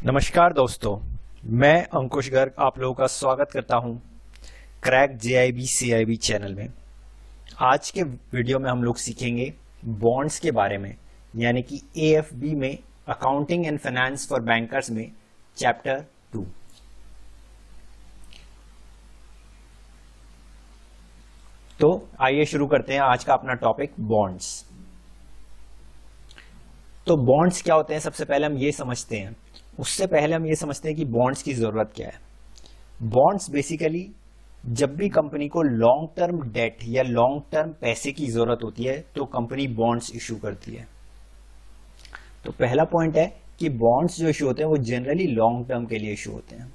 नमस्कार दोस्तों, मैं अंकुश गर्ग आप लोगों का स्वागत करता हूं क्रैक जेआईबी सीआईबी चैनल में। आज के वीडियो में हम लोग सीखेंगे बॉन्ड्स के बारे में, यानी कि एएफबी में accounting and finance for bankers में चैप्टर 2। तो आइए शुरू करते हैं आज का अपना टॉपिक बॉन्ड्स। तो बॉन्ड्स क्या होते हैं, सबसे पहले हम ये समझते हैं। उससे पहले हम ये समझते हैं कि बॉन्ड्स की जरूरत क्या है। बॉन्ड्स बेसिकली जब भी कंपनी को लॉन्ग टर्म डेट या लॉन्ग टर्म पैसे की जरूरत होती है तो कंपनी बॉन्ड्स इशू करती है। तो पहला पॉइंट है कि बॉन्ड्स जो इशू होते हैं वो जनरली लॉन्ग टर्म के लिए इशू होते हैं।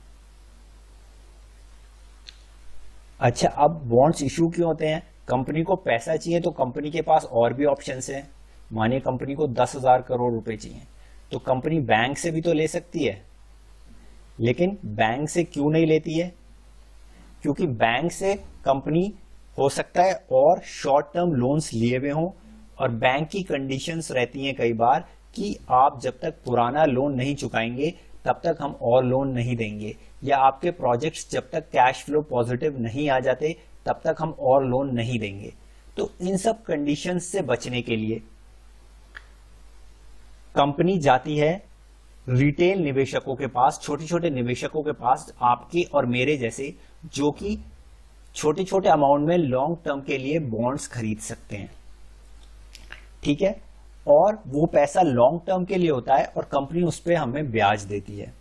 अच्छा, अब बॉन्ड्स इशू क्यों होते हैं? कंपनी को पैसा चाहिए तो कंपनी के पास और भी ऑप्शंस हैं। मानिए कंपनी को 10,000 करोड़ रुपए चाहिए तो कंपनी बैंक से भी तो ले सकती है, लेकिन बैंक से क्यों नहीं लेती है? क्योंकि बैंक से कंपनी हो सकता है और शॉर्ट टर्म लोन्स लिए हुए हों, और बैंक की कंडीशंस रहती हैं कई बार कि आप जब तक पुराना लोन नहीं चुकाएंगे तब तक हम और लोन नहीं देंगे, या आपके प्रोजेक्ट्स जब तक कैश फ्लो पॉजिटिव नहीं आ जाते तब तक हम और लोन नहीं देंगे। तो इन सब कंडीशंस से बचने के लिए कंपनी जाती है रिटेल निवेशकों के पास, छोटे छोटे निवेशकों के पास, आपके और मेरे जैसे, जो कि छोटे छोटे अमाउंट में लॉन्ग टर्म के लिए बॉन्ड्स खरीद सकते हैं। ठीक है, और वो पैसा लॉन्ग टर्म के लिए होता है और कंपनी उस पर हमें ब्याज देती है।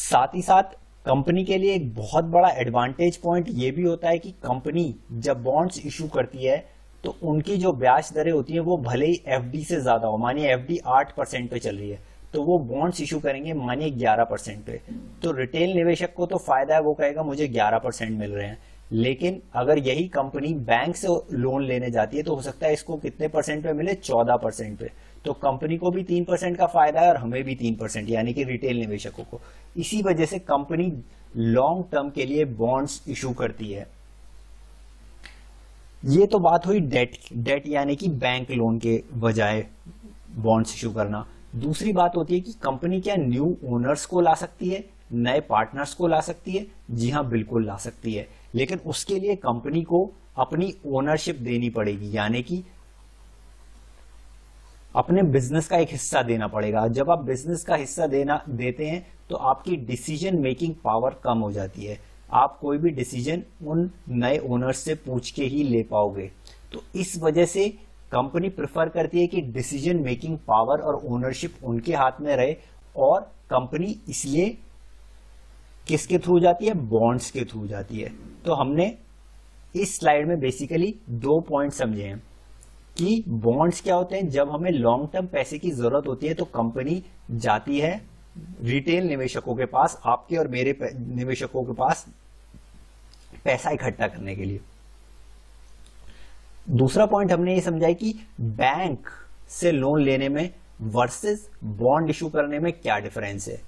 साथ ही साथ कंपनी के लिए एक बहुत बड़ा एडवांटेज पॉइंट ये भी होता है कि कंपनी जब बॉन्ड्स इशू करती है तो उनकी जो ब्याज दरें होती हैं वो भले ही एफडी से ज्यादा हो। मानिए एफडी 8% पे चल रही है तो वो बॉन्ड्स इशू करेंगे मानिए 11% पे, तो रिटेल निवेशक को तो फायदा है, वो कहेगा मुझे 11% मिल रहे हैं। लेकिन अगर यही कंपनी बैंक से लोन लेने जाती है तो हो सकता है इसको कितने परसेंट पे मिले, 14% पे। तो कंपनी को भी 3% का फायदा है और हमें भी 3%, यानी कि रिटेल निवेशकों को। इसी वजह से कंपनी लॉन्ग टर्म के लिए बॉन्ड्स इशू करती है। ये तो बात हुई डेट यानी कि बैंक लोन के बजाय बॉन्ड्स इशू करना। दूसरी बात होती है कि कंपनी क्या न्यू ओनर्स को ला सकती है, नए पार्टनर्स को ला सकती है? जी हां, बिल्कुल ला सकती है, लेकिन उसके लिए कंपनी को अपनी ओनरशिप देनी पड़ेगी, यानी कि अपने बिजनेस का एक हिस्सा देना पड़ेगा। जब आप बिजनेस का हिस्सा देते हैं तो आपकी डिसीजन मेकिंग पावर कम हो जाती है। आप कोई भी डिसीजन उन नए ओनर्स से पूछ के ही ले पाओगे। तो इस वजह से कंपनी प्रेफर करती है कि डिसीजन मेकिंग पावर और ओनरशिप उनके हाथ में रहे, और कंपनी इसलिए किसके थ्रू जाती है? बॉन्ड्स के थ्रू जाती है। तो हमने इस स्लाइड में बेसिकली 2 पॉइंट समझे हैं कि बॉन्ड्स क्या होते हैं। जब हमें लॉन्ग टर्म पैसे की जरूरत होती है तो कंपनी जाती है रिटेल निवेशकों के पास, आपके और मेरे निवेशकों के पास, पैसा इकट्ठा करने के लिए। दूसरा पॉइंट हमने ये समझा कि बैंक से लोन लेने में वर्सेस बॉन्ड इशू करने में क्या डिफरेंस है।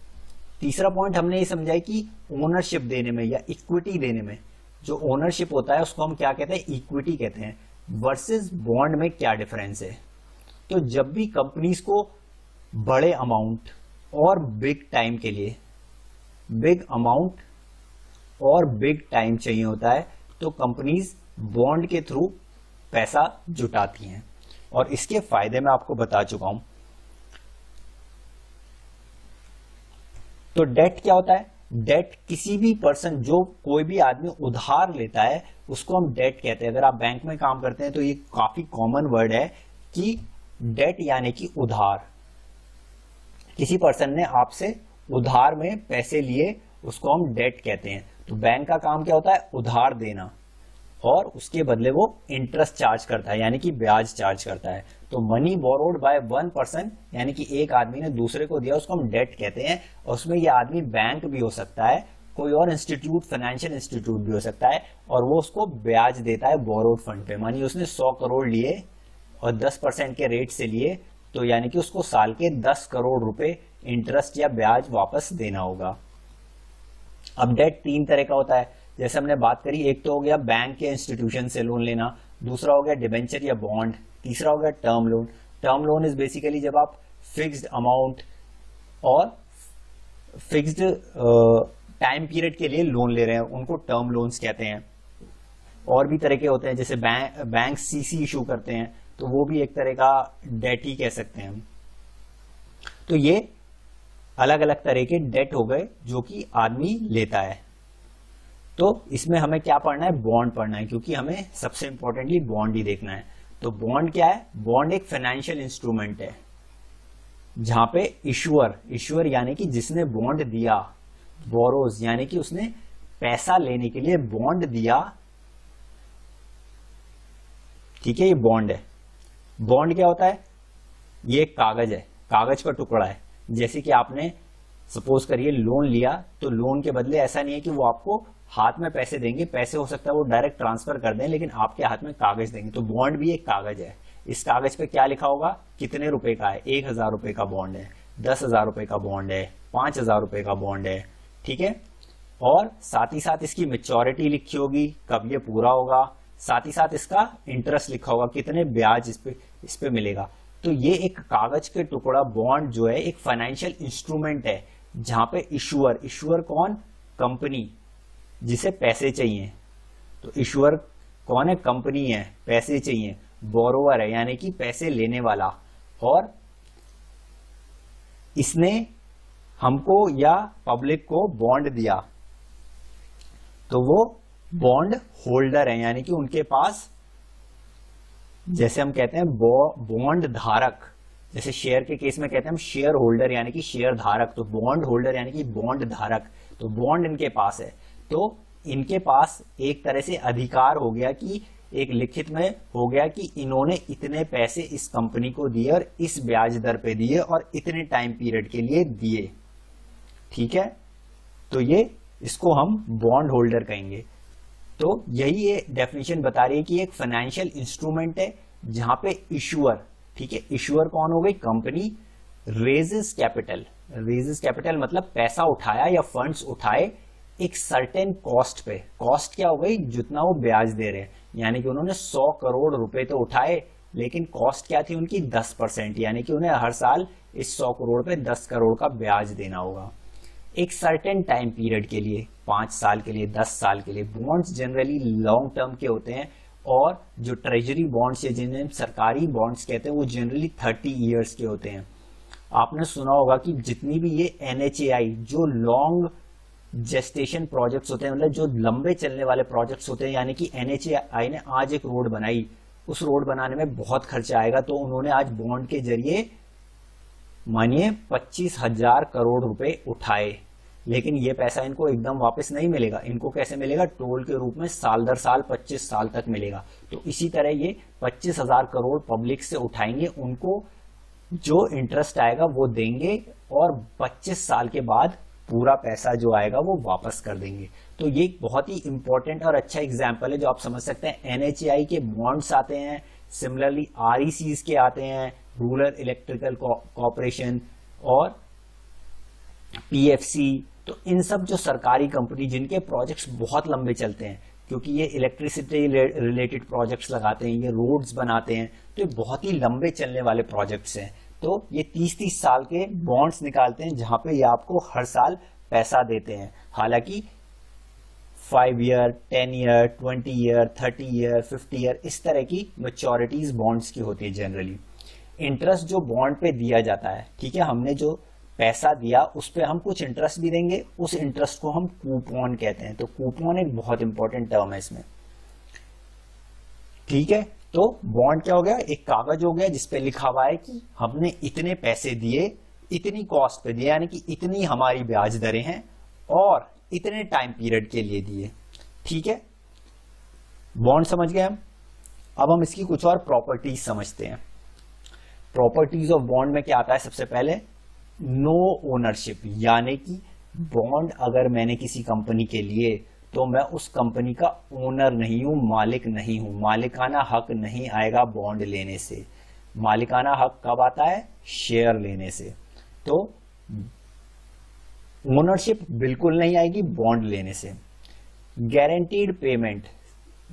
तीसरा पॉइंट हमने ये समझा कि ओनरशिप देने में या इक्विटी देने में, जो ओनरशिप होता है उसको हम क्या कहते हैं? इक्विटी कहते हैं। वर्सेस बॉन्ड में क्या डिफरेंस है। तो जब भी कंपनीज को बड़े अमाउंट और बिग टाइम के लिए, बिग अमाउंट और बिग टाइम चाहिए होता है तो कंपनीज बॉन्ड के थ्रू पैसा जुटाती हैं, और इसके फायदे मैं आपको बता चुका हूं। तो डेट क्या होता है? डेट किसी भी पर्सन, जो कोई भी आदमी उधार लेता है उसको हम डेट कहते हैं। अगर आप बैंक में काम करते हैं तो ये काफी कॉमन वर्ड है कि डेट यानी कि उधार। किसी पर्सन ने आपसे उधार में पैसे लिए, उसको हम डेट कहते हैं। तो बैंक का काम क्या होता है? उधार देना, और उसके बदले वो इंटरेस्ट चार्ज करता है, यानी कि ब्याज चार्ज करता है। तो money borrowed by one person, यानी कि एक आदमी ने दूसरे को दिया, उसको हम डेट कहते हैं। और उसमें ये आदमी बैंक भी हो सकता है, कोई और इंस्टीट्यूट, फाइनेंशियल इंस्टीट्यूट भी हो सकता है, और वो उसको ब्याज देता है बोरोड फंड पे। मानिए उसने 100 करोड़ लिए और 10% के रेट से लिए, तो यानी कि उसको साल के 10 करोड़ रुपए इंटरेस्ट या ब्याज वापस देना होगा। अब डेट 3 तरह का होता है, जैसे हमने बात करी। एक तो हो गया बैंक या इंस्टीट्यूशन से लोन लेना, दूसरा हो गया डिबेंचर या बॉन्ड, तीसरा हो गया term loan. Term loan is basically जब आप फिक्स्ड अमाउंट और फिक्स्ड टाइम पीरियड के लिए लोन ले रहे हैं, उनको टर्म लोन्स कहते हैं। और भी तरह के होते हैं, जैसे बैंक सीसी इशू करते हैं, तो वो भी एक तरह का डेट ही कह सकते हैं हम। तो ये अलग अलग तरह के डेट हो गए जो कि आदमी लेता है। तो इसमें हमें क्या पढ़ना है, बॉन्ड पढ़ना है, क्योंकि हमें सबसे इंपॉर्टेंटली बॉन्ड ही देखना है। तो बॉन्ड क्या है, बॉन्ड एक फाइनेंशियल इंस्ट्रूमेंट है जहां पे इशुअर यानी कि जिसने बॉन्ड दिया, बोरोज यानी कि उसने पैसा लेने के लिए बॉन्ड दिया, ठीक है, ये बॉन्ड है। बॉन्ड क्या होता है, ये एक कागज है, कागज का टुकड़ा है। जैसे कि आपने सपोज करिए लोन लिया, तो लोन के बदले ऐसा नहीं है कि वो आपको हाथ में पैसे देंगे, पैसे हो सकता है वो डायरेक्ट ट्रांसफर कर दें, लेकिन आपके हाथ में कागज देंगे। तो बॉन्ड भी एक कागज है। इस कागज पे क्या लिखा होगा, कितने रुपए का है, 1,000 रुपए का बॉन्ड है, 10,000 रुपए का बॉन्ड है, 5,000 रुपए का बॉन्ड है, ठीक है। और साथ ही साथ इसकी मेच्योरिटी लिखी होगी, कब ये पूरा होगा, साथ ही साथ इसका इंटरेस्ट लिखा होगा, कितने ब्याज इस पे मिलेगा। तो ये एक कागज के टुकड़ा बॉन्ड जो है एक फाइनेंशियल इंस्ट्रूमेंट है, जहां पे इशुअर कौन, कंपनी जिसे पैसे चाहिए। तो इशुअर कौन है, कंपनी है, पैसे चाहिए। बोरोवर है यानी कि पैसे लेने वाला, और इसने हमको या पब्लिक को बॉन्ड दिया, तो वो बॉन्ड होल्डर है, यानी कि उनके पास, जैसे हम कहते हैं बॉन्ड धारक, जैसे शेयर के केस में कहते हैं हम शेयर होल्डर यानी कि शेयर धारक, तो बॉन्ड होल्डर यानी कि बॉन्ड धारक। तो बॉन्ड इनके पास है, तो इनके पास एक तरह से अधिकार हो गया कि एक लिखित में हो गया कि इन्होंने इतने पैसे इस कंपनी को दिए और इस ब्याज दर पे दिए और इतने टाइम पीरियड के लिए दिए, ठीक है। तो ये इसको हम बॉन्ड होल्डर कहेंगे। तो यही ये डेफिनेशन बता रही है कि एक फाइनेंशियल इंस्ट्रूमेंट है जहां पे इशुअर, ठीक है, इशुअर कौन हो गई, कंपनी, रेजेस कैपिटल मतलब पैसा उठाया या फंड्स उठाए एक सर्टेन कॉस्ट पे। कॉस्ट क्या हो गई, जितना वो ब्याज दे रहे हैं, यानी कि उन्होंने 100 करोड़ रुपए तो उठाए, लेकिन कॉस्ट क्या थी उनकी, 10%, यानी कि उन्हें हर साल इस 100 करोड़ पे 10 करोड़ का ब्याज देना होगा एक सर्टेन टाइम पीरियड के लिए, 5 साल के लिए, 10 साल के लिए। बॉन्ड्स जनरली लॉन्ग टर्म के होते हैं, और जो ट्रेजरी बॉन्ड्स या जिन्हें सरकारी बॉन्ड्स कहते हैं वो जनरली 30 ईयर्स के होते हैं। आपने सुना होगा कि जितनी भी ये NHAI जो लॉन्ग जेस्टेशन प्रोजेक्ट्स होते हैं, मतलब जो लंबे चलने वाले प्रोजेक्ट्स होते हैं, यानी कि NHAI ने आज एक रोड बनाई, उस रोड बनाने में बहुत खर्चा आएगा, तो उन्होंने आज बॉन्ड के जरिए मानिए 25,000 करोड़ रुपए उठाए, लेकिन ये पैसा इनको एकदम वापस नहीं मिलेगा। इनको कैसे मिलेगा, टोल के रूप में साल दर साल 25 साल तक मिलेगा। तो इसी तरह ये 25,000 करोड़ पब्लिक से उठाएंगे, उनको जो इंटरेस्ट आएगा वो देंगे, और 25 साल के बाद पूरा पैसा जो आएगा वो वापस कर देंगे। तो ये एक बहुत ही इंपॉर्टेंट और अच्छा एग्जाम्पल है जो आप समझ सकते हैं। NHAI के बॉन्ड्स आते हैं, सिमिलरली RECs के आते हैं, रूरल इलेक्ट्रिकल कॉर्पोरेशन और PFC। तो इन सब जो सरकारी कंपनी जिनके प्रोजेक्ट्स बहुत लंबे चलते हैं, क्योंकि ये इलेक्ट्रिसिटी रिलेटेड प्रोजेक्ट्स लगाते हैं, ये रोड्स बनाते हैं, तो ये बहुत ही लंबे चलने वाले प्रोजेक्ट्स हैं। तो ये 30-30 साल के बॉन्ड्स निकालते हैं, जहां पे ये आपको हर साल पैसा देते हैं। हालांकि 5 year, 10 year, 20 year, 30 year, 50 year, इस तरह की मैच्योरिटीज बॉन्ड्स की होती है जनरली। इंटरेस्ट जो बॉन्ड पे दिया जाता है, ठीक है, हमने जो पैसा दिया उस पर हम कुछ इंटरेस्ट भी देंगे, उस इंटरेस्ट को हम कूपन कहते हैं। तो कूपन एक बहुत इंपॉर्टेंट टर्म है इसमें, ठीक है। तो बॉन्ड क्या हो गया, एक कागज हो गया जिसपे लिखा हुआ है कि हमने इतने पैसे दिए, इतनी कॉस्ट पे दिए, यानी कि इतनी हमारी ब्याज दरें हैं, और इतने टाइम पीरियड के लिए दिए, ठीक है। बॉन्ड समझ गए हम। अब हम इसकी कुछ और प्रॉपर्टीज समझते हैं। प्रॉपर्टीज ऑफ बॉन्ड में क्या आता है, सबसे पहले नो ओनरशिप, यानी कि बॉन्ड अगर मैंने किसी कंपनी के लिए, तो मैं उस कंपनी का ओनर नहीं हूं, मालिक नहीं हूं, मालिकाना हक नहीं आएगा बॉन्ड लेने से। मालिकाना हक कब आता है, शेयर लेने से। तो ओनरशिप बिल्कुल नहीं आएगी बॉन्ड लेने से। गारंटीड पेमेंट,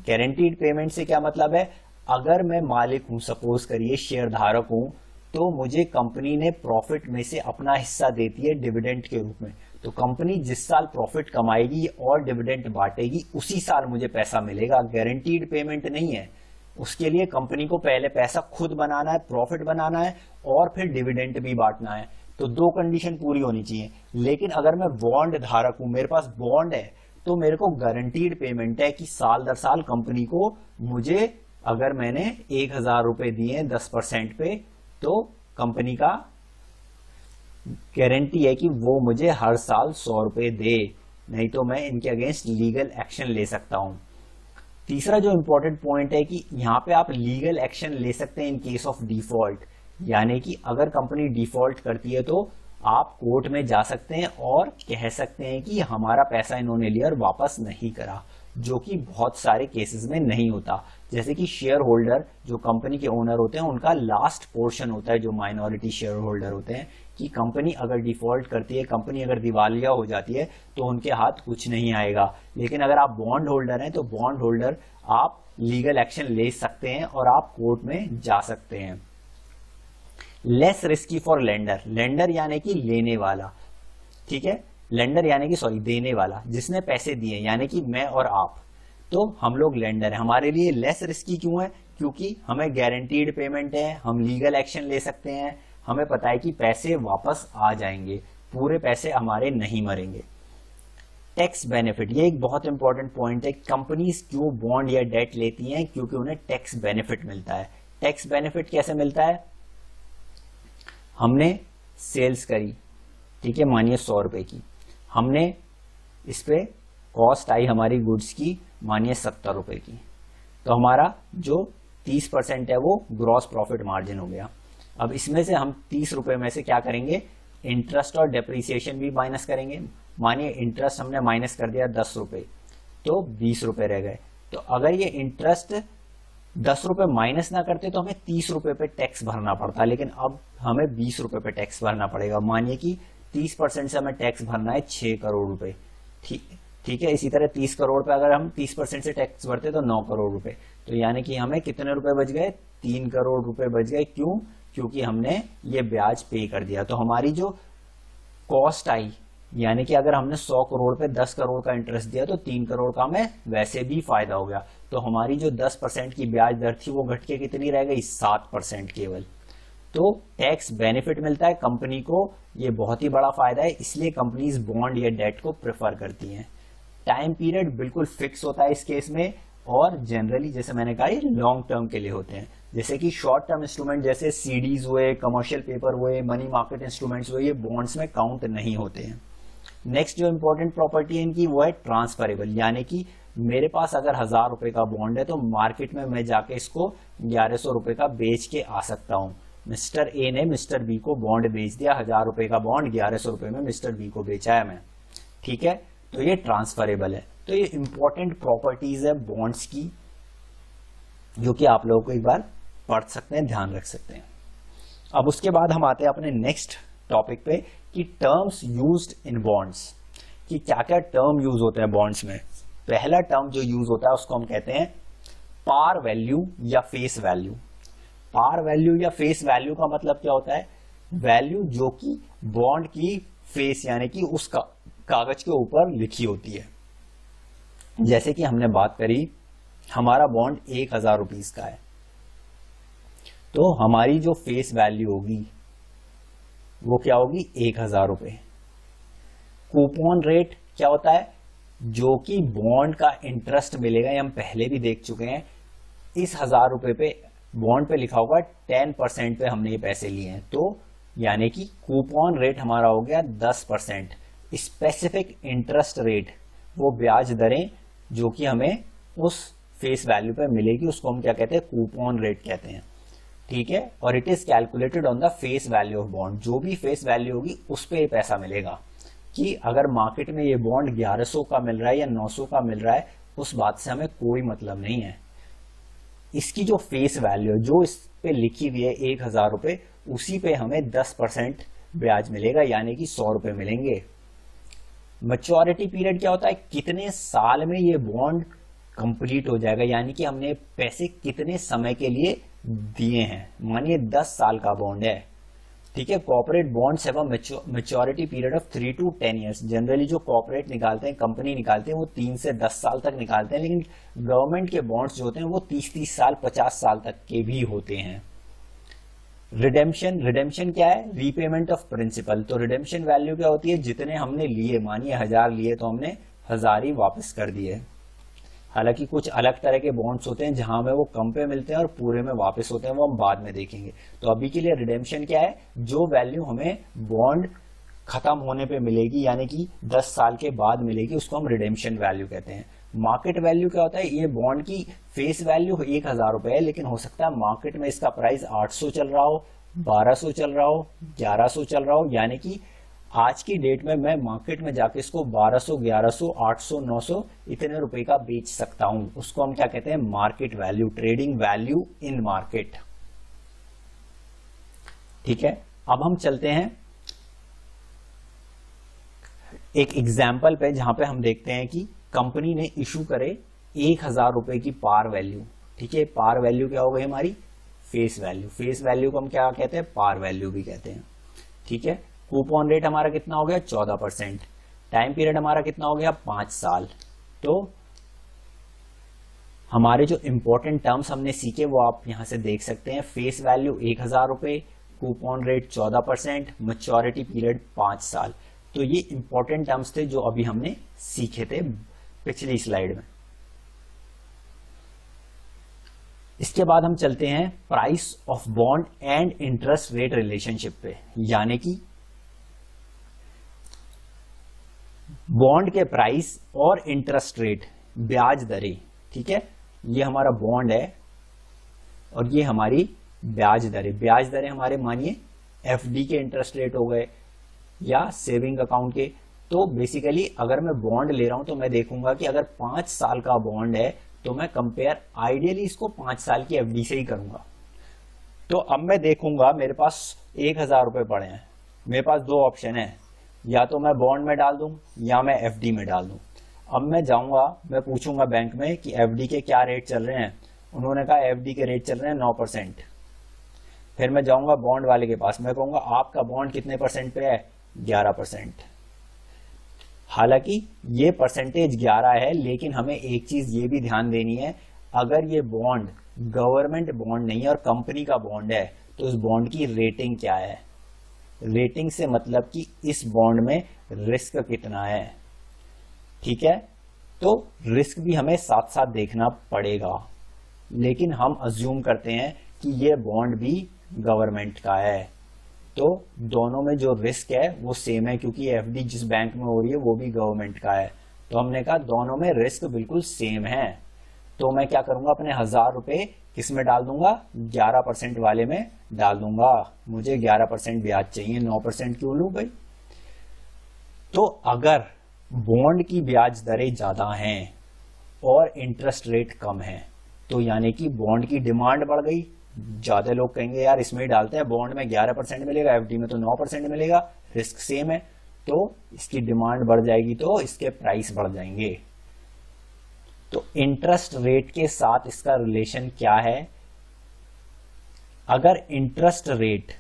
गारंटीड पेमेंट से क्या मतलब है, अगर मैं मालिक हूं, सपोज करिए शेयर धारक हूं, तो मुझे कंपनी ने प्रॉफिट में से अपना हिस्सा देती है डिविडेंड के रूप में। तो कंपनी जिस साल प्रॉफिट कमाएगी और डिविडेंड बांटेगी उसी साल मुझे पैसा मिलेगा, गारंटीड पेमेंट नहीं है। उसके लिए कंपनी को पहले पैसा खुद बनाना है, प्रॉफिट बनाना है और फिर डिविडेंड भी बांटना है। तो दो कंडीशन पूरी होनी चाहिए। लेकिन अगर मैं बॉन्ड धारक हूं, मेरे पास बॉन्ड है, तो मेरे को गारंटीड पेमेंट है कि साल दर साल कंपनी को मुझे, अगर मैंने 1,000 रुपए दिए 10% पे, तो कंपनी का गारंटी है कि वो मुझे हर साल 100 रुपए दे, नहीं तो मैं इनके अगेंस्ट लीगल एक्शन ले सकता हूं। तीसरा जो इंपॉर्टेंट पॉइंट है कि यहां पे आप लीगल एक्शन ले सकते हैं इन केस ऑफ डिफॉल्ट, यानी कि अगर कंपनी डिफॉल्ट करती है तो आप कोर्ट में जा सकते हैं और कह सकते हैं कि हमारा पैसा इन्होंने लिया और वापस नहीं करा, जो कि बहुत सारे केसेस में नहीं होता। जैसे कि शेयर होल्डर जो कंपनी के ओनर होते हैं उनका लास्ट पोर्शन होता है, जो माइनॉरिटी शेयर होल्डर होते हैं, कि कंपनी अगर डिफॉल्ट करती है, कंपनी अगर दिवालिया हो जाती है तो उनके हाथ कुछ नहीं आएगा। लेकिन अगर आप बॉन्ड होल्डर हैं तो बॉन्ड होल्डर आप लीगल एक्शन ले सकते हैं और आप कोर्ट में जा सकते हैं। Less risky for lender, lender यानी कि लेने वाला, ठीक है, लेंडर यानी कि देने वाला, जिसने पैसे दिए, यानी कि मैं और आप, तो हम लोग लेंडर हैं। हमारे लिए लेस रिस्की क्यों है? क्योंकि हमें गारंटीड पेमेंट है, हम लीगल एक्शन ले सकते हैं, हमें पता है कि पैसे वापस आ जाएंगे, पूरे पैसे हमारे नहीं मरेंगे। टैक्स बेनिफिट, ये एक बहुत इंपॉर्टेंट पॉइंट है। कंपनीज क्यों बॉन्ड या डेट लेती हैं? क्योंकि उन्हें टैक्स बेनिफिट मिलता है। टैक्स बेनिफिट कैसे मिलता है? हमने सेल्स करी, ठीक है, मानिए 100 रुपए की, हमने इस पे कॉस्ट आई हमारी गुड्स की, मानिए 70 रुपए की, तो हमारा जो 30% है वो ग्रॉस प्रॉफिट मार्जिन हो गया। अब इसमें से हम 30 रुपए में से क्या करेंगे? इंटरेस्ट और डेप्रीसिएशन भी माइनस करेंगे। मानिए इंटरेस्ट हमने माइनस कर दिया 10 रुपए, तो 20 रुपए रह गए। तो अगर ये इंटरेस्ट 10 रुपए माइनस ना करते तो हमें 30 रुपए पे टैक्स भरना पड़ता, लेकिन अब हमें 20 रुपए पे टैक्स भरना पड़ेगा। मानिए कि 30% से हमें टैक्स भरना है 6 करोड़ रुपए, ठीक है। इसी तरह 30 करोड़ पे अगर हम 30% से टैक्स भरते तो 9 करोड़ रुपए, तो यानी कि हमें कितने रुपए बच गए? 3 करोड़ रुपए बच गए। क्यों? क्योंकि हमने ये ब्याज पे कर दिया। तो हमारी जो कॉस्ट आई, यानी कि अगर हमने 100 करोड़ पे 10 करोड़ का इंटरेस्ट दिया तो 3 करोड़ का हमें वैसे भी फायदा हो गया। तो हमारी जो 10% की ब्याज दर थी वो घट के कितनी रह गई? 7% केवल। तो टैक्स बेनिफिट मिलता है कंपनी को, ये बहुत ही बड़ा फायदा है, इसलिए कंपनीज बॉन्ड या डेट को प्रेफर करती हैं। टाइम पीरियड बिल्कुल फिक्स होता है इस केस में, और जनरली जैसे मैंने कहा ये लॉन्ग टर्म के लिए होते हैं। जैसे कि शॉर्ट टर्म इंस्ट्रूमेंट जैसे सीडीज हुए, कमर्शियल पेपर हुए, मनी मार्केट इंस्ट्रूमेंट्स हुए, ये बॉन्ड्स में काउंट नहीं होते हैं। नेक्स्ट जो इंपॉर्टेंट प्रॉपर्टी है इनकी वो है ट्रांसफरेबल, यानी कि मेरे पास अगर 1000 रुपए का बॉन्ड है तो मार्केट में मैं जाके इसको 1100 रुपए का बेच के आ सकता हूं। मिस्टर ए ने मिस्टर बी को बॉन्ड बेच दिया, 1000 रुपए का बॉन्ड 1100 रुपए में मिस्टर बी को बेचा है मैं, ठीक है, तो ये ट्रांसफरेबल है। तो ये इंपॉर्टेंट प्रॉपर्टीज है बॉन्ड्स की, जो कि आप लोगों को एक बार पढ़ सकते हैं, ध्यान रख सकते हैं। अब उसके बाद हम आते हैं अपने नेक्स्ट टॉपिक पे कि टर्म्स यूज्ड इन बॉन्ड्स, कि क्या क्या टर्म यूज होते हैं बॉन्ड्स में। पहला टर्म जो यूज होता है उसको हम कहते हैं पार वैल्यू या फेस वैल्यू। पार वैल्यू या फेस वैल्यू का मतलब क्या होता है? वैल्यू जो कि बॉन्ड की फेस यानी कि उस कागज के ऊपर लिखी होती है। जैसे कि हमने बात करी, हमारा बॉन्ड 1000 रुपीज का है, तो हमारी जो फेस वैल्यू होगी वो क्या होगी? 1000 रुपए। कूपन रेट क्या होता है? जो कि बॉन्ड का इंटरेस्ट मिलेगा, ये हम पहले भी देख चुके हैं। इस 1000 रुपए पे बॉन्ड पे लिखा होगा 10% पे हमने ये पैसे लिए हैं, तो यानी कि कूपन रेट हमारा हो गया 10%। स्पेसिफिक इंटरेस्ट रेट, वो ब्याज दरें जो कि हमें उस फेस वैल्यू पे मिलेगी, उसको हम क्या कहते हैं? कूपन रेट कहते हैं, ठीक है। और it is calculated on the face value of bond, जो भी फेस वैल्यू होगी उस पे पैसा मिलेगा। कि अगर मार्केट में ये बॉन्ड 1100 का मिल रहा है या 900 का मिल रहा है, उस बात से हमें कोई मतलब नहीं है। इसकी जो फेस वैल्यू है, जो इस पे लिखी हुई है 1000 रुपए, उसी पे हमें 10% ब्याज मिलेगा, यानी कि 100 रुपए मिलेंगे। मैच्योरिटी पीरियड क्या होता है? कितने साल में ये बॉन्ड कंप्लीट हो जाएगा, यानी कि हमने पैसे कितने समय के लिए दिए हैं, मानिए 10 साल का बॉन्ड है, ठीक है। Corporate bonds have a maturity period of 3 to 10 years. Generally जो कॉर्पोरेट निकालते हैं, कंपनी निकालते हैं, वो 3 से 10 साल तक निकालते हैं, लेकिन गवर्नमेंट के बॉन्ड्स जो होते हैं वो 30-30 साल 50 साल तक के भी होते हैं। रिडेम्पशन क्या है? Repayment of principal. तो रिडेम्पशन वैल्यू क्या होती है? जितने हमने लिए, मानिए 1000 लिए तो हमने 1000 ही वापस कर दिए। हालांकि कुछ अलग तरह के बॉन्ड्स होते हैं जहां में वो कम पे मिलते हैं और पूरे में वापस होते हैं, वो हम बाद में देखेंगे। तो अभी के लिए रिडेम्पशन क्या है? जो वैल्यू हमें बॉन्ड खत्म होने पे मिलेगी, यानी कि 10 साल के बाद मिलेगी, उसको हम रिडेम्पशन वैल्यू कहते हैं। मार्केट वैल्यू क्या होता है? ये बॉन्ड की फेस वैल्यू 1000 रुपए है, लेकिन हो सकता है मार्केट में इसका प्राइस 800 चल रहा हो, 1200 चल रहा हो, 1100 चल रहा हो, यानी कि आज की डेट में मैं मार्केट में जाके इसको 1200, 1100, 800, 900 इतने रुपए का बेच सकता हूं। उसको हम क्या कहते हैं? Market value, trading value in market. ठीक है, अब हम चलते हैं एक एग्जाम्पल पे, जहां पे हम देखते हैं कि कंपनी ने इशू करे 1000 रुपए की पार वैल्यू। ठीक है, पार वैल्यू क्या हो गई हमारी? Face value. फेस वैल्यू को हम क्या कहते हैं? पार वैल्यू भी कहते हैं। ठीक है, कूपन रेट हमारा कितना हो गया? 14%। टाइम पीरियड हमारा कितना हो गया? 5 साल। तो हमारे जो इंपॉर्टेंट टर्म्स हमने सीखे वो आप यहां से देख सकते हैं। फेस वैल्यू 1000 रुपए, कूपन रेट 14%, मैच्योरिटी पीरियड 5 साल। तो ये इंपॉर्टेंट टर्म्स थे जो अभी हमने सीखे थे पिछली स्लाइड में। इसके बाद हम चलते हैं price of bond and interest rate relationship पे, यानी कि बॉन्ड के प्राइस और इंटरेस्ट रेट, ब्याज दरें। ठीक है, ये हमारा बॉन्ड है और ये हमारी ब्याज दरें। ब्याज दरें हमारे मानिए एफडी के इंटरेस्ट रेट हो गए या सेविंग अकाउंट के। तो बेसिकली अगर मैं बॉन्ड ले रहा हूं तो मैं देखूंगा कि अगर 5 साल का बॉन्ड है तो मैं कंपेयर आइडियली इसको 5 साल की एफडी से ही करूंगा। तो अब मैं देखूंगा मेरे पास 1000 रुपए पड़े हैं, मेरे पास 2 ऑप्शन है, या तो मैं बॉन्ड में डाल दूं या मैं एफडी में डाल दूं। अब मैं जाऊंगा, मैं पूछूंगा बैंक में कि एफडी के क्या रेट चल रहे हैं। उन्होंने कहा एफडी के रेट चल रहे हैं 9%। फिर मैं जाऊंगा बॉन्ड वाले के पास, मैं कहूंगा आपका बॉन्ड कितने परसेंट पे है? 11%। हालांकि ये परसेंटेज 11 है, लेकिन हमें एक चीज ये भी ध्यान देनी है, अगर ये बॉन्ड गवर्नमेंट बॉन्ड नहीं है और कंपनी का बॉन्ड है तो उस बॉन्ड की रेटिंग क्या है? रेटिंग से मतलब कि इस बॉन्ड में रिस्क कितना है। ठीक है, तो रिस्क भी हमें साथ साथ देखना पड़ेगा, लेकिन हम अज्यूम करते हैं कि ये बॉन्ड भी गवर्नमेंट का है, तो दोनों में जो रिस्क है वो सेम है, क्योंकि एफडी जिस बैंक में हो रही है वो भी गवर्नमेंट का है। तो हमने कहा दोनों में रिस्क बिल्कुल सेम है। तो मैं क्या करूंगा? अपने 1000 रुपए किस में डाल दूंगा? 11% वाले में डाल दूंगा। मुझे 11% ब्याज चाहिए, 9% क्यों लूं भाई? तो अगर बॉन्ड की ब्याज दरें ज्यादा हैं और इंटरेस्ट रेट कम है तो यानी कि बॉन्ड की डिमांड बढ़ गई। ज्यादा लोग कहेंगे यार इसमें ही डालते हैं, बॉन्ड में 11% मिलेगा, एफडी में तो 9% मिलेगा, रिस्क सेम है, तो इसकी डिमांड बढ़ जाएगी तो इसके प्राइस बढ़ जाएंगे। तो इंटरेस्ट रेट के साथ इसका रिलेशन क्या है? अगर इंटरेस्ट रेट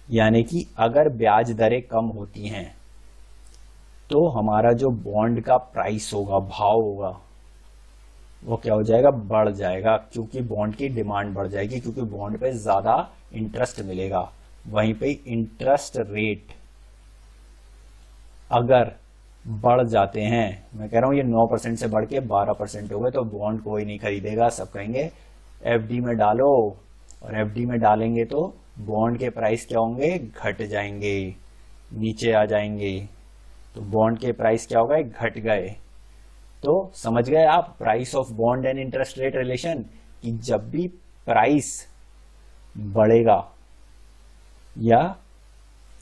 यानी कि अगर ब्याज दरें कम होती हैं तो हमारा जो बॉन्ड का प्राइस होगा, भाव होगा, वो क्या हो जाएगा? बढ़ जाएगा, क्योंकि बॉन्ड की डिमांड बढ़ जाएगी, क्योंकि बॉन्ड पे ज्यादा इंटरेस्ट मिलेगा। वहीं पे इंटरेस्ट रेट अगर बढ़ जाते हैं, मैं कह रहा हूं ये 9% से बढ़ के 12% हो गए, तो बॉन्ड कोई नहीं खरीदेगा। सब कहेंगे एफडी में डालो, और एफडी में डालेंगे तो बॉन्ड के प्राइस क्या होंगे? घट जाएंगे, नीचे आ जाएंगे। तो बॉन्ड के प्राइस क्या हो गए? घट गए। तो समझ गए आप price of bond and interest rate relation, कि जब भी प्राइस बढ़ेगा या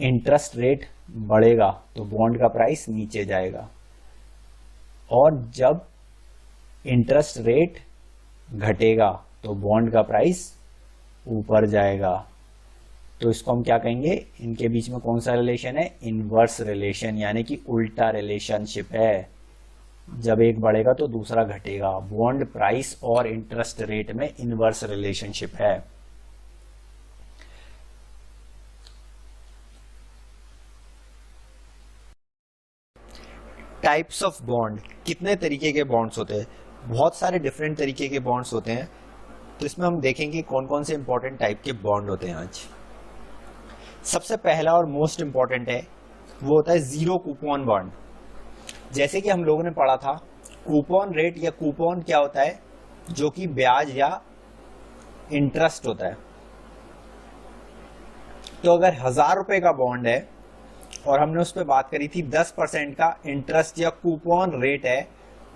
इंटरेस्ट रेट बढ़ेगा तो बॉन्ड का प्राइस नीचे जाएगा, और जब इंटरेस्ट रेट घटेगा तो बॉन्ड का प्राइस ऊपर जाएगा। तो इसको हम क्या कहेंगे? इनके बीच में कौन सा रिलेशन है? इनवर्स रिलेशन, यानी कि उल्टा रिलेशनशिप है। जब एक बढ़ेगा तो दूसरा घटेगा। बॉन्ड प्राइस और इंटरेस्ट रेट में इनवर्स रिलेशनशिप है। टाइप्स ऑफ बॉन्ड, कितने तरीके के बॉन्ड्स होते हैं? बहुत सारे डिफरेंट तरीके के बॉन्ड्स होते हैं। तो इसमें हम देखेंगे कौन कौन से इंपॉर्टेंट टाइप के बॉन्ड होते हैं आज। सबसे पहला और मोस्ट इंपॉर्टेंट है वो होता है जीरो कूपन बॉन्ड। जैसे कि हम लोगों ने पढ़ा था, कूपन रेट या कूपन क्या होता है? जो कि ब्याज या इंटरेस्ट होता है। तो अगर 1000 रुपए का बॉन्ड है और हमने उस पर बात करी थी 10% का इंटरेस्ट या कूपन रेट है,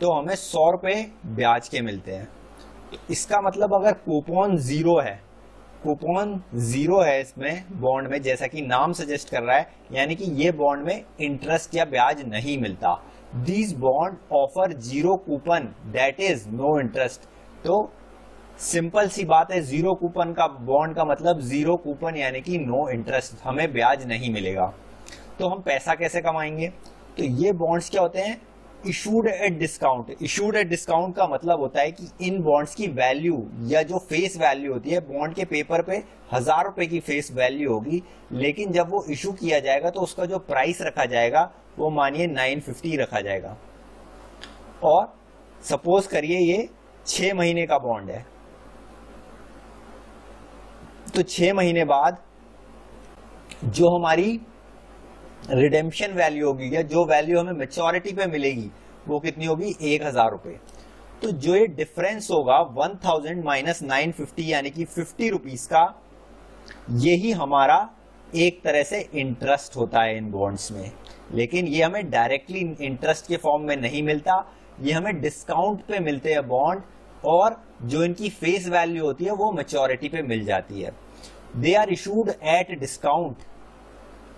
तो हमें 100 रुपए ब्याज के मिलते हैं। इसका मतलब अगर कूपन जीरो है, कूपन जीरो है इसमें बॉन्ड में, जैसा कि नाम सजेस्ट कर रहा है, यानी कि ये बॉन्ड में इंटरेस्ट या ब्याज नहीं मिलता। This bond offer zero coupon that is no interest. तो सिंपल सी बात है, जीरो कूपन का बॉन्ड का मतलब जीरो कूपन यानी कि नो इंटरेस्ट, हमें ब्याज नहीं मिलेगा। तो हम पैसा कैसे कमाएंगे? तो ये बॉन्ड्स क्या होते हैं? Issued at discount. Issued at discount का मतलब होता है कि इन बॉन्ड्स की वैल्यू या जो फेस वैल्यू होती है, बॉन्ड के पेपर पे 1000 रुपए की फेस वैल्यू होगी, लेकिन जब वो इशू किया जाएगा तो उसका जो प्राइस रखा जाएगा वो मानिए 950 रखा जाएगा। और सपोज करिए ये 6 महीने का बॉन्ड है, तो 6 महीने बाद जो हमारी रिडेम्पशन वैल्यू होगी या जो वैल्यू हमें मैच्योरिटी पे मिलेगी वो कितनी होगी? 1000 रुपए। तो जो ये डिफरेंस होगा 1000 माइनस 950 यानी कि 50 रुपीज का, यही हमारा एक तरह से इंटरेस्ट होता है इन बॉन्ड्स में। लेकिन ये हमें डायरेक्टली इंटरेस्ट के फॉर्म में नहीं मिलता, ये हमें डिस्काउंट पे मिलते हैं बॉन्ड, और जो इनकी फेस वैल्यू होती है वो मैच्योरिटी पे मिल जाती है। They are issued at discount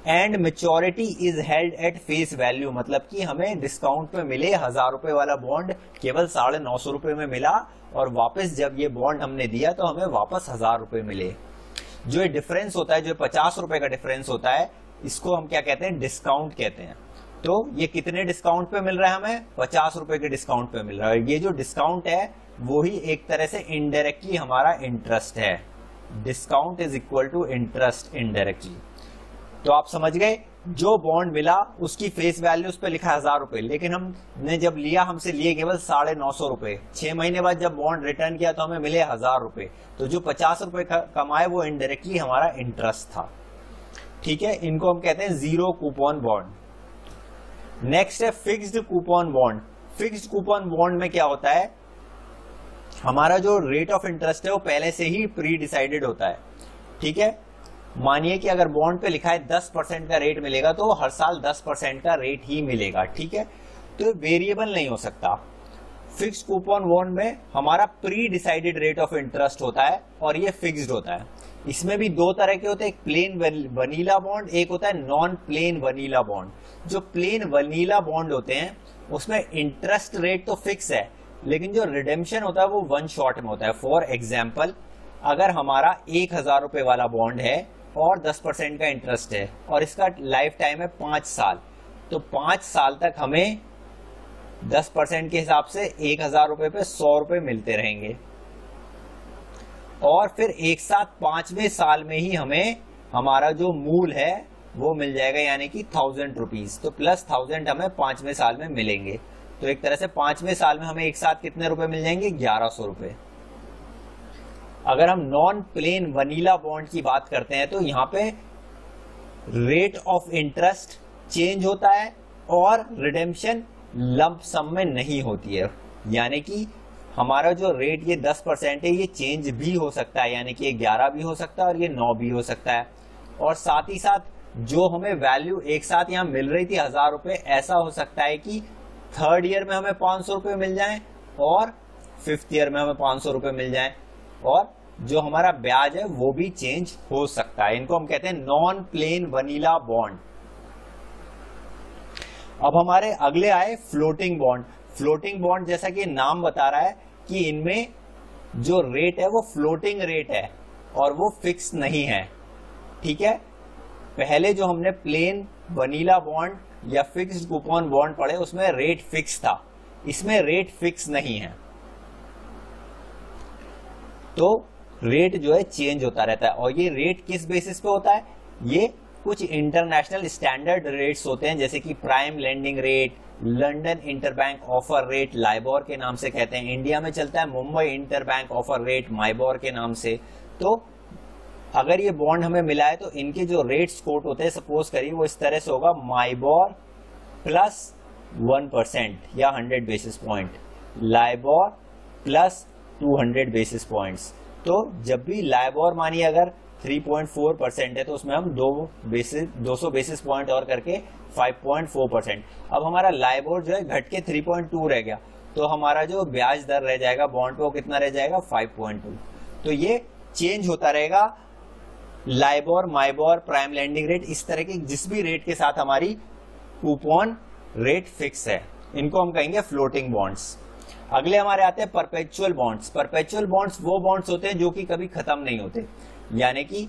and maturity is held at face value. मतलब कि हमें डिस्काउंट पे मिले 1000 रुपए वाला बॉन्ड केवल 950 रुपए में मिला, और वापस जब ये बॉन्ड हमने दिया तो हमें वापस 1000 रुपए मिले। जो ये डिफरेंस होता है, जो 50 रुपए का डिफरेंस होता है, इसको हम क्या कहते हैं? डिस्काउंट कहते हैं। तो ये कितने डिस्काउंट पे मिल रहा है? हमें 50 रुपए के डिस्काउंट पे मिल रहा है। ये जो डिस्काउंट है वो ही एक तरह से इनडायरेक्टली हमारा इंटरेस्ट है। Discount is equal to interest indirectly. तो आप समझ गए, जो बॉन्ड मिला उसकी फेस वैल्यू उस पर लिखा है 1000 रुपए, लेकिन हमने जब लिया हमसे लिए केवल 950 रुपए। 6 महीने बाद जब बॉन्ड रिटर्न किया तो हमें मिले 1000 रुपए। तो जो 50 रुपए कमाए वो इनडायरेक्टली हमारा इंटरेस्ट था। ठीक है, इनको हम कहते हैं जीरो कूपन बॉन्ड। नेक्स्ट है fixed coupon bond. Fixed coupon bond में क्या होता है? हमारा जो रेट ऑफ इंटरेस्ट है वो पहले से ही प्री डिसाइडेड होता है। ठीक है, मानिए कि अगर बॉन्ड पे लिखा है 10% का रेट मिलेगा तो हर साल 10% का रेट ही मिलेगा। ठीक है, तो वेरिएबल नहीं हो सकता। फिक्स्ड कूपन बॉन्ड में हमारा pre decided rate of interest होता है और ये फिक्स्ड होता है। इसमें भी दो तरह के होते हैं, एक प्लेन वनीला बॉन्ड, एक होता है नॉन प्लेन वनीला बॉन्ड। जो प्लेन वनीला बॉन्ड होते हैं उसमें इंटरेस्ट रेट तो फिक्स है, लेकिन जो रिडेम्पशन होता है वो वन शॉट में होता है। फॉर एग्जाम्पल, अगर हमारा 1000 रुपए वाला बॉन्ड है और 10% का इंटरेस्ट है और इसका लाइफ टाइम है 5 साल, तो 5 साल तक हमें 10% के हिसाब से 1000 रुपए पे 100 रुपए मिलते रहेंगे, और फिर एक साथ 5वें साल में ही हमें हमारा जो मूल है वो मिल जाएगा, यानी कि 1000 रुपीज। तो प्लस 1000 हमें 5वें साल में मिलेंगे। तो एक तरह से 5वें साल में हमें एक साथ कितने रुपए मिल जाएंगे? 1100 रुपए। अगर हम नॉन प्लेन वनीला बॉन्ड की बात करते हैं तो यहाँ पे रेट ऑफ इंटरेस्ट चेंज होता है और रिडेम्पशन लंप सम में नहीं होती है, यानी कि हमारा जो रेट ये 10% है ये चेंज भी हो सकता है, यानी कि ये 11 भी हो सकता है और ये 9 भी हो सकता है। और साथ ही साथ जो हमें वैल्यू एक साथ यहाँ मिल रही थी 1000 रुपए, ऐसा हो सकता है कि 3rd ईयर में हमें 500 रुपए मिल जाएं और 5th ईयर में हमें 500 रुपए मिल जाएं, और जो हमारा ब्याज है वो भी चेंज हो सकता है। इनको हम कहते हैं नॉन प्लेन वनीला बॉन्ड। अब हमारे अगले आए फ्लोटिंग बॉन्ड। फ्लोटिंग बॉन्ड जैसा कि नाम बता रहा है कि इनमें जो रेट है वो फ्लोटिंग रेट है और वो फिक्स नहीं है। ठीक है, पहले जो हमने प्लेन वनीला बॉन्ड या फिक्स्ड कूपन बॉन्ड पढ़े उसमें रेट फिक्स था, इसमें रेट फिक्स नहीं है, तो रेट जो है चेंज होता रहता है। और ये रेट किस बेसिस पे होता है? ये कुछ इंटरनेशनल स्टैंडर्ड रेट्स होते हैं, जैसे कि prime lending rate, London interbank offer rate, LIBOR के नाम से कहते हैं। इंडिया में चलता है मुंबई इंटरबैंक ऑफर रेट, माइबोर के नाम से। तो अगर ये बॉन्ड हमें मिला है तो इनके जो रेट्स कोट होते हैं, सपोज करिए वो इस तरह से होगा, माइबोर प्लस 1% या 100 basis point, LIBOR plus 200 basis points. तो जब भी लाइबोर मानिए अगर 3.4% है तो उसमें हम 200 बेसिस पॉइंट और करके 5.4%। अब हमारा लाइबोर जो है घट के 3.2 रह गया, तो हमारा जो ब्याज दर रह जाएगा बॉन्ड पे वो कितना रह जाएगा? 5.2। तो ये चेंज होता रहेगा। लाइबोर, माइबोर, प्राइम लेंडिंग रेट, इस तरह के जिस भी रेट के साथ हमारी कूपन रेट फिक्स है, इनको हम कहेंगे फ्लोटिंग बॉन्ड्स। अगले हमारे आते हैं परपेचुअल बॉन्ड्स। परपेचुअल बॉन्ड्स वो बॉन्ड्स होते हैं जो कि कभी खत्म नहीं होते, यानी कि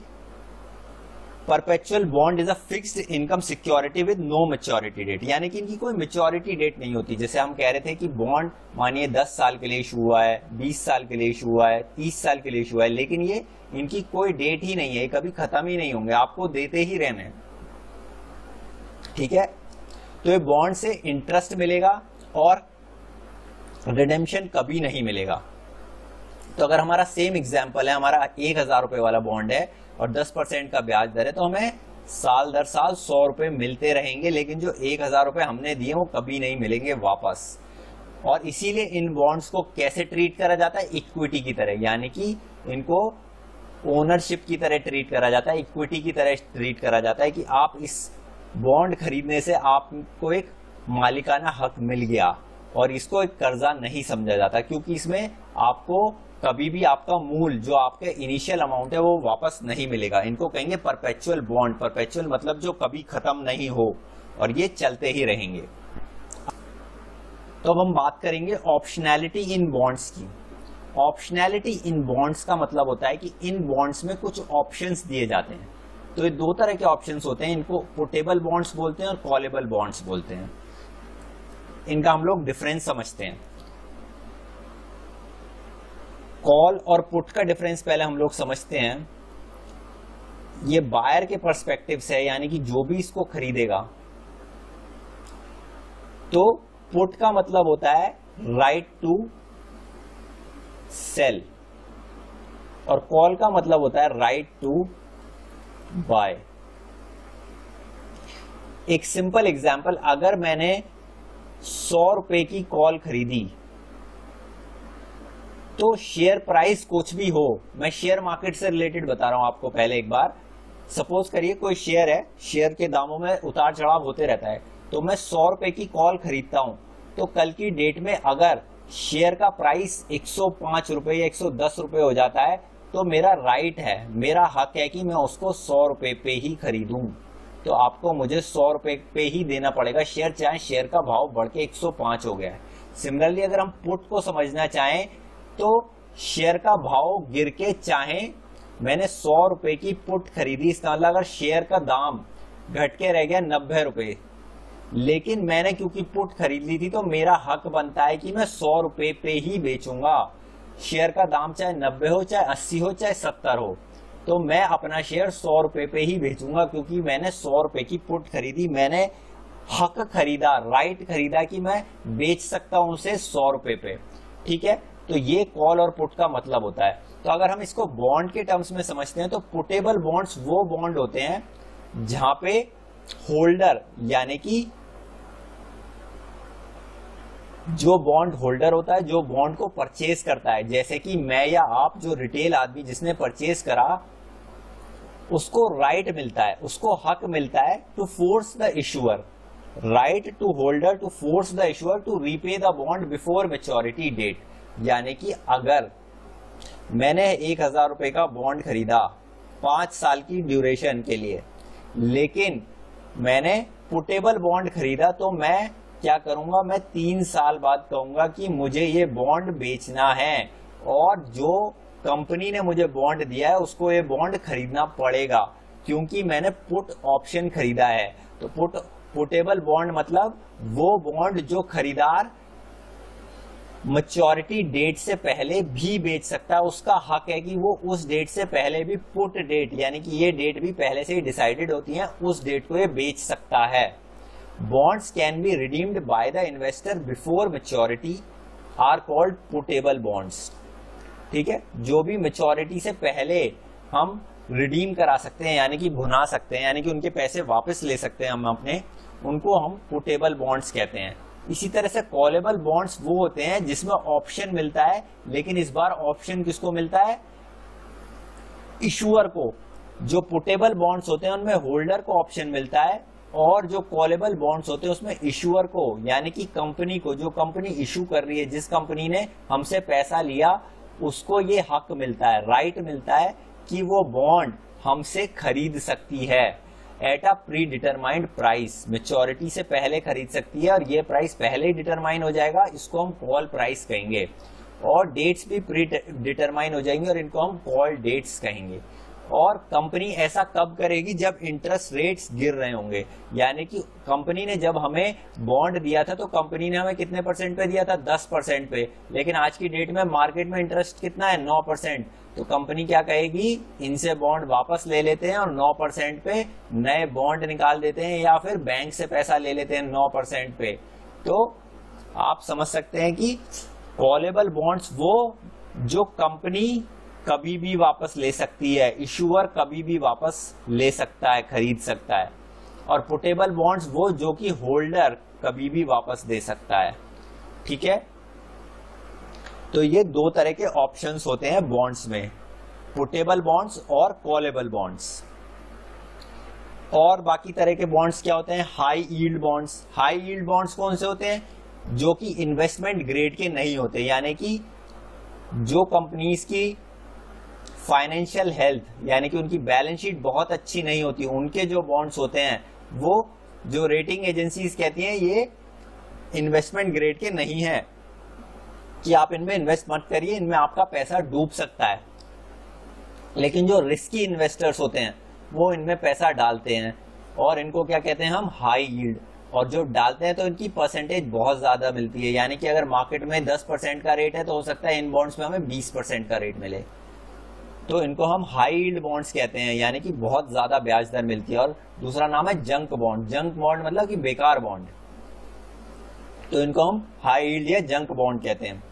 perpetual bond is a fixed income security with no maturity date, यानी कि इनकी कोई मैच्योरिटी डेट नहीं होती। जैसे हम कह रहे थे कि बॉन्ड मानिए 10 साल के लिए इशू हुआ है, 20 साल के लिए इशू हुआ है, 30 साल के लिए इशू हुआ है, लेकिन ये इनकी कोई डेट ही नहीं है, कभी खत्म ही नहीं होंगे, आपको देते ही रहने। ठीक है, तो ये बॉन्ड से इंटरेस्ट मिलेगा और रिडेम्पशन कभी नहीं मिलेगा। तो अगर हमारा सेम एग्जांपल है, हमारा 1000 रुपए वाला बॉन्ड है और 10% का ब्याज दर है, तो हमें साल दर साल 100 रुपए मिलते रहेंगे, लेकिन जो 1000 रुपए हमने दिए वो कभी नहीं मिलेंगे वापस। और इसीलिए इन बॉन्ड्स को कैसे ट्रीट करा जाता है? इक्विटी की तरह, यानी कि इनको ओनरशिप की तरह ट्रीट करा जाता है, इक्विटी की तरह ट्रीट करा जाता है कि आप इस बॉन्ड खरीदने से आपको एक मालिकाना हक मिल गया, और इसको एक कर्जा नहीं समझा जाता, क्योंकि इसमें आपको कभी भी आपका मूल जो आपके इनिशियल अमाउंट है वो वापस नहीं मिलेगा। इनको कहेंगे परपेचुअल बॉन्ड। परपेचुअल मतलब जो कभी खत्म नहीं हो, और ये चलते ही रहेंगे। तो अब हम बात करेंगे ऑप्शनैलिटी इन बॉन्ड्स की। ऑप्शनैलिटी इन बॉन्ड्स का मतलब होता है कि इन बॉन्ड्स में कुछ ऑप्शंस दिए जाते हैं। तो ये दो तरह के ऑप्शंस होते हैं, इनको पुटेबल बॉन्ड्स बोलते हैं और कॉलेबल बॉन्ड्स बोलते हैं। इनका हम लोग डिफरेंस समझते हैं। कॉल और पुट का डिफरेंस पहले हम लोग समझते हैं। ये बायर के पर्सपेक्टिव से है, यानी कि जो भी इसको खरीदेगा, तो पुट का मतलब होता है राइट टू सेल, और कॉल का मतलब होता है राइट टू बाय। एक सिंपल एग्जांपल, अगर मैंने 100 रुपए की कॉल खरीदी, तो शेयर प्राइस कुछ भी हो, मैं शेयर मार्केट से रिलेटेड बता रहा हूं आपको। पहले एक बार सपोज करिए कोई शेयर है, शेयर के दामों में उतार चढ़ाव होते रहता है, तो मैं 100 रुपए की कॉल खरीदता हूं, तो कल की डेट में अगर शेयर का प्राइस 105 रुपए या 110 रुपए हो जाता है, तो मेरा राइट है, मेरा हक है कि मैं उसको 100 रुपए पे ही खरीदूं। तो आपको मुझे 100 रुपए पे ही देना पड़ेगा शेयर, चाहे शेयर का भाव बढ़ के 105 हो गया है। सिमिलरली अगर हम पुट को समझना चाहें, तो शेयर का भाव गिर के, चाहे मैंने 100 रुपए की पुट खरीदी, इसका मतलब अगर शेयर का दाम घट के रह गया 90 रुपए, लेकिन मैंने क्योंकि पुट खरीद ली थी, तो मेरा हक बनता है कि मैं 100 रुपए पे ही बेचूंगा। शेयर का दाम चाहे 90 हो, चाहे 80 हो, चाहे 70 हो, तो मैं अपना शेयर 100 रुपए पे ही बेचूंगा, क्योंकि मैंने 100 रुपए की पुट खरीदी, मैंने हक खरीदा, राइट खरीदा कि मैं बेच सकता हूं उसे 100 रुपए पे। ठीक है, तो ये कॉल और पुट का मतलब होता है। तो अगर हम इसको बॉन्ड के टर्म्स में समझते हैं, तो पुटेबल बॉन्ड्स वो बॉन्ड होते हैं जहां पे होल्डर, यानी कि जो बॉन्ड होल्डर होता है, जो बॉन्ड को परचेज करता है, जैसे कि मैं या आप, जो रिटेल आदमी जिसने परचेज करा, उसको राइट मिलता है, उसको हक मिलता है to force the issuer, right to holder to force the issuer to repay the bond before maturity date. यानी कि अगर मैंने 1000 रुपए का बॉन्ड खरीदा 5 साल की ड्यूरेशन के लिए, लेकिन मैंने पुटेबल बॉन्ड खरीदा, तो मैं क्या करूंगा, मैं 3 साल बाद कहूंगा कि मुझे ये बॉन्ड बेचना है, और जो कंपनी ने मुझे बॉन्ड दिया है उसको ये बॉन्ड खरीदना पड़ेगा, क्योंकि मैंने पुट ऑप्शन खरीदा है। तो पुटेबल बॉन्ड मतलब वो बॉन्ड जो खरीदार मैच्योरिटी डेट से पहले भी बेच सकता है, उसका हक है कि वो उस डेट से पहले भी पुट डेट, यानी कि ये डेट भी पहले से ही डिसाइडेड होती है, उस डेट को ये बेच सकता है। Bonds can be redeemed by the investor before maturity are called puttable bonds. ठीक है, जो भी मैच्योरिटी से पहले हम रिडीम करा सकते हैं, यानी कि भुना सकते हैं, यानी कि उनके पैसे वापस ले सकते हैं हम अपने, उनको हम पुटेबल बॉन्ड्स कहते हैं। इसी तरह से कॉलेबल बॉन्ड्स वो होते हैं जिसमें ऑप्शन मिलता है, लेकिन इस बार ऑप्शन किसको मिलता है? इशुअर को। जो पुटेबल बॉन्ड्स होते हैं उनमें होल्डर को ऑप्शन मिलता है, और जो कॉलेबल बॉन्ड्स होते हैं उसमें इशुअर को, यानी कि कंपनी को, जो कंपनी इशू कर रही है, जिस कंपनी ने हमसे पैसा लिया, उसको ये हक मिलता है, राइट मिलता है कि वो बॉन्ड हमसे खरीद सकती है at a pre determined price. Maturity से पहले खरीद सकती है और ये प्राइस पहले ही डिटरमाइन हो जाएगा, इसको हम कॉल प्राइस कहेंगे। और डेट्स भी प्री डिटरमाइन हो जाएंगी और इनको हम कॉल डेट्स कहेंगे। और कंपनी ऐसा कब करेगी? जब इंटरेस्ट रेट्स गिर रहे होंगे, यानी कि कंपनी ने जब हमें बॉन्ड दिया था तो कंपनी ने हमें कितने परसेंट पे दिया था? 10% पे, लेकिन आज की डेट में मार्केट में इंटरेस्ट कितना है? 9%। तो कंपनी क्या कहेगी? इनसे बॉन्ड वापस ले लेते हैं और 9% पे नए बॉन्ड निकाल देते हैं, या फिर बैंक से पैसा ले लेते हैं 9% पे। तो आप समझ सकते हैं कि कॉलेबल बॉन्ड्स वो जो कंपनी कभी भी वापस ले सकती है, इशूअर कभी भी वापस ले सकता है, खरीद सकता है। और पुटेबल बॉन्ड्स वो जो कि होल्डर कभी भी वापस दे सकता है। ठीक है, तो ये दो तरह के ऑप्शंस होते हैं बॉन्ड्स में, पुटेबल बॉन्ड्स और कॉलेबल बॉन्ड्स। और बाकी तरह के बॉन्ड्स क्या होते हैं? High yield bonds. High yield bonds कौन से होते हैं? जो कि इन्वेस्टमेंट ग्रेड के नहीं होते, यानी कि जो कंपनीज की फाइनेंशियल हेल्थ, यानी कि उनकी बैलेंस शीट बहुत अच्छी नहीं होती, उनके जो बॉन्ड्स होते हैं वो जो रेटिंग एजेंसीज कहती हैं ये इन्वेस्टमेंट ग्रेड के नहीं है, कि आप इनमें इन्वेस्ट मत करिए, इनमें आपका पैसा डूब सकता है। लेकिन जो रिस्की इन्वेस्टर्स होते हैं वो इनमें पैसा डालते हैं, और इनको क्या कहते हैं हम? High yield. और जो डालते हैं तो इनकी परसेंटेज बहुत ज्यादा मिलती है, यानी कि अगर मार्केट में 10% का रेट है तो हो सकता है इन बॉन्ड्स में हमें 20% का रेट मिले। तो इनको हम हाई यील्ड बॉन्ड्स कहते हैं, यानी कि बहुत ज्यादा ब्याज दर मिलती है। और दूसरा नाम है जंक बॉन्ड। जंक बॉन्ड मतलब कि बेकार बॉन्ड, तो इनको हम हाई यील्ड या जंक बॉन्ड कहते हैं।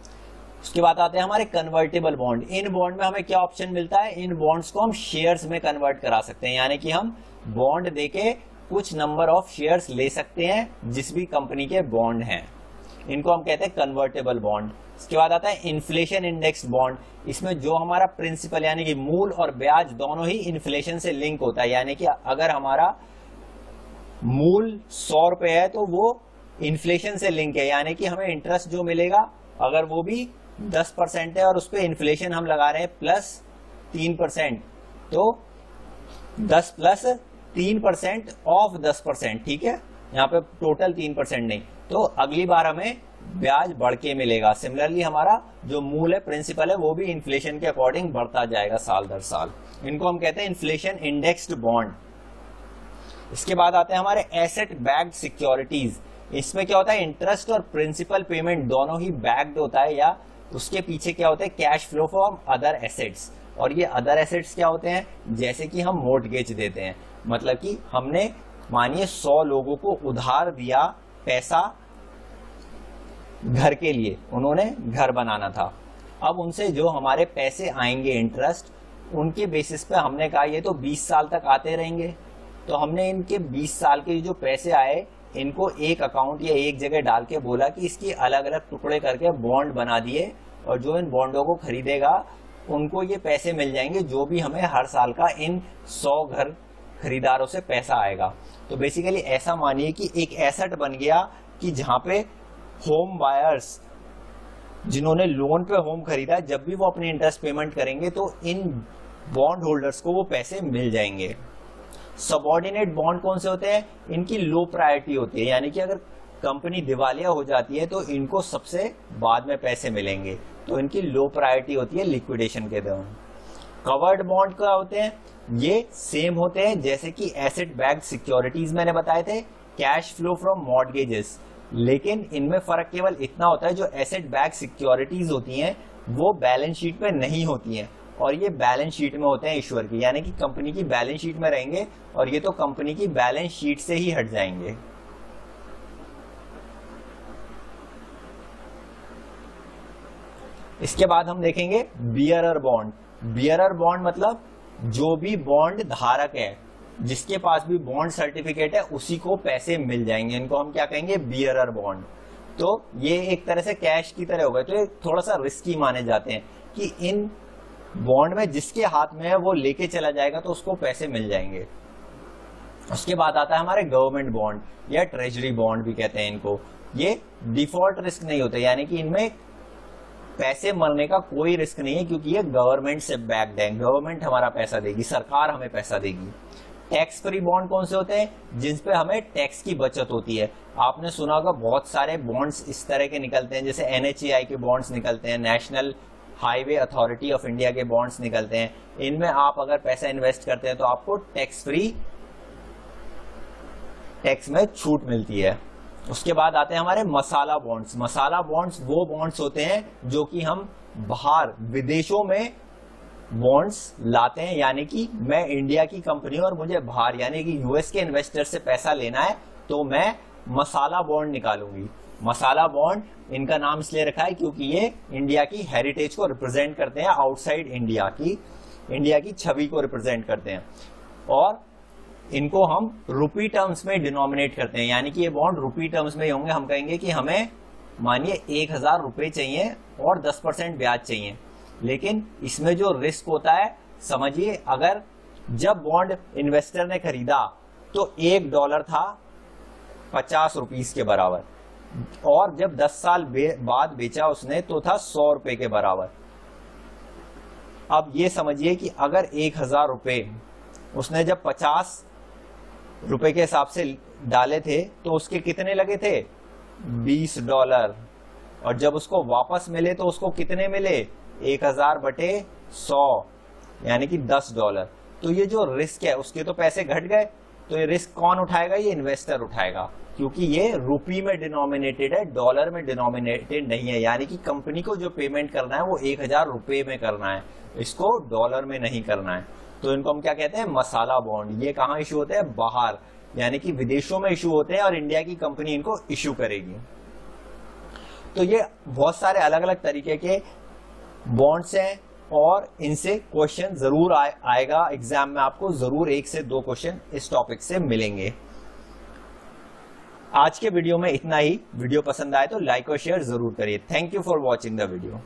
उसके बाद आते हैं हमारे कन्वर्टेबल बॉन्ड। इन बॉन्ड में हमें क्या ऑप्शन मिलता है? इन बॉन्ड्स को हम शेयर्स में कन्वर्ट करा सकते हैं, यानी कि हम बॉन्ड देके कुछ नंबर ऑफ शेयर्स ले सकते हैं जिस भी कंपनी के बॉन्ड हैं, इनको हम कहते हैं कन्वर्टेबल बॉन्ड। इसके बाद आता है इन्फ्लेशन इंडेक्स बॉन्ड। इसमें जो हमारा प्रिंसिपल यानी कि मूल और ब्याज दोनों ही इन्फ्लेशन से लिंक होता है, यानी कि अगर हमारा मूल 100 रुपए है तो वो इन्फ्लेशन से लिंक है, यानी कि हमें इंटरेस्ट जो मिलेगा अगर वो भी 10% है और उस पर इन्फ्लेशन हम लगा रहे हैं प्लस 3%, तो 10 प्लस 3% ऑफ 10%, ठीक है, यहाँ पे टोटल 3% नहीं, तो अगली बार हमें ब्याज बढ़ के मिलेगा। सिमिलरली हमारा जो मूल है, प्रिंसिपल है, वो भी इन्फ्लेशन के अकॉर्डिंग बढ़ता जाएगा साल दर साल। इनको हम कहते हैं इन्फ्लेशन इंडेक्स्ड बॉन्ड। इसके बाद आते हैं हमारे एसेट बैक्ड सिक्योरिटीज। इसमें क्या होता है? इंटरेस्ट और प्रिंसिपल पेमेंट दोनों ही बैक्ड होता है, या उसके पीछे क्या होता है? Cash flow from other assets. और ये अदर एसेट्स क्या होते हैं? जैसे कि हम मोर्टगेज देते हैं, मतलब कि हमने मानिए 100 लोगों को उधार दिया पैसा घर के लिए, उन्होंने घर बनाना था। अब उनसे जो हमारे पैसे आएंगे इंटरेस्ट, उनके बेसिस पे हमने कहा ये तो 20 साल तक आते रहेंगे, तो हमने इनके 20 साल के जो पैसे आए इनको एक अकाउंट या एक जगह डाल के बोला कि इसकी अलग अलग टुकड़े करके बॉन्ड बना दिए, और जो इन बॉन्डों को खरीदेगा उनको ये पैसे मिल जाएंगे जो भी हमें हर साल का इन 100 घर खरीदारों से पैसा आएगा। तो बेसिकली ऐसा मानिए कि एक एसेट बन गया कि जहां पे होम बायर्स जिन्होंने लोन पे होम खरीदा, जब भी वो अपनी इंटरेस्ट पेमेंट करेंगे तो इन बॉन्ड होल्डर्स को वो पैसे मिल जाएंगे। सबऑर्डिनेट बॉन्ड कौन से होते हैं? इनकी लो प्रायोरिटी होती है, यानी कि अगर कंपनी दिवालिया हो जाती है तो इनको सबसे बाद में पैसे मिलेंगे, तो इनकी लो प्रायोरिटी होती है लिक्विडेशन के दौरान। कवर्ड बॉन्ड क्या होते हैं? ये सेम होते हैं जैसे कि एसेट बैक्ड सिक्योरिटीज मैंने बताए थे, कैश फ्लो फ्रॉम मॉर्टगेजेस, लेकिन इनमें फर्क केवल इतना होता है, जो एसेट बैक सिक्योरिटीज होती हैं वो बैलेंस शीट में नहीं होती हैं, और ये बैलेंस शीट में होते हैं इश्यूअर की, यानी कि कंपनी की बैलेंस शीट में रहेंगे, और ये तो कंपनी की बैलेंस शीट से ही हट जाएंगे। इसके बाद हम देखेंगे बियरर बॉन्ड। बियरर बॉन्ड मतलब जो भी बॉन्ड धारक है, जिसके पास भी बॉन्ड सर्टिफिकेट है, उसी को पैसे मिल जाएंगे, इनको हम क्या कहेंगे, बियरर बॉन्ड। तो ये एक तरह से कैश की तरह हो गए, तो ये थोड़ा सा रिस्की माने जाते हैं कि इन बॉन्ड में जिसके हाथ में है वो लेके चला जाएगा तो उसको पैसे मिल जाएंगे। उसके बाद आता है हमारे गवर्नमेंट बॉन्ड या ट्रेजरी बॉन्ड भी कहते हैं इनको। ये डिफॉल्ट रिस्क नहीं होते, यानी कि इनमें पैसे मरने का कोई रिस्क नहीं है, क्योंकि ये गवर्नमेंट से बैक्ड है, गवर्नमेंट हमारा पैसा देगी, सरकार हमें पैसा देगी। टैक्स फ्री बॉन्ड कौन से होते हैं, जिन पे हमें टैक्स की बचत होती है। आपने सुना होगा बहुत सारे बॉन्ड्स इस तरह के निकलते हैं, जैसे NHAI के बॉन्ड्स निकलते हैं, national highway authority of India के बॉन्ड्स निकलते हैं। इनमें आप अगर पैसा इन्वेस्ट करते हैं तो आपको टैक्स फ्री, टैक्स में छूट मिलती है। उसके बाद आते हैं हमारे मसाला बॉन्ड्स। मसाला बॉन्ड्स वो बॉन्ड्स होते हैं जो कि हम बाहर विदेशों में बॉन्ड्स लाते हैं, यानी कि मैं इंडिया की कंपनी और मुझे बाहर यानी कि यूएस के इन्वेस्टर से पैसा लेना है, तो मैं मसाला बॉन्ड निकालूंगी। मसाला बॉन्ड इनका नाम इसलिए रखा है क्योंकि ये इंडिया की हेरिटेज को रिप्रेजेंट करते हैं, आउटसाइड इंडिया की छवि को रिप्रेजेंट करते हैं, और इनको हम रुपी टर्म्स में डिनोमिनेट करते हैं, यानी कि ये बॉन्ड रुपी टर्म्स में होंगे। हम कहेंगे कि हमें मानिए 1000 रुपए चाहिए और 10% ब्याज चाहिए, लेकिन इसमें जो रिस्क होता है, समझिए अगर जब बॉन्ड इन्वेस्टर ने खरीदा तो $1 था 50 रुपीस के बराबर, और जब 10 साल बाद बेचा उसने तो था 100 रुपए के बराबर। अब ये समझिए कि अगर 1000 रुपए उसने जब 50 रुपए के हिसाब से डाले थे तो उसके कितने लगे थे, $20, और जब उसको वापस मिले तो उसको कितने मिले, 1000 बटे 100 यानी कि $10। तो ये जो रिस्क है उसके तो पैसे घट गए, तो ये रिस्क कौन उठाएगा, ये इन्वेस्टर उठाएगा, क्योंकि ये रुपी में डिनोमिनेटेड है, डॉलर में डिनोमिनेटेड नहीं है, यानी कि कंपनी को जो पेमेंट करना है वो 1000 रुपए में करना है, इसको डॉलर में नहीं करना है। तो इनको हम क्या कहते हैं, मसाला बॉन्ड। ये कहाँ इशू होते हैं, बाहर, यानी कि विदेशों में इशू होते हैं, और इंडिया की कंपनी इनको इशू करेगी। तो ये बहुत सारे अलग अलग तरीके के बॉन्ड्स हैं, और इनसे क्वेश्चन जरूर आएगा एग्जाम में, आपको जरूर 1 से 2 क्वेश्चन इस टॉपिक से मिलेंगे। आज के वीडियो में इतना ही। वीडियो पसंद आए तो लाइक और शेयर जरूर करिए। Thank you for watching the video.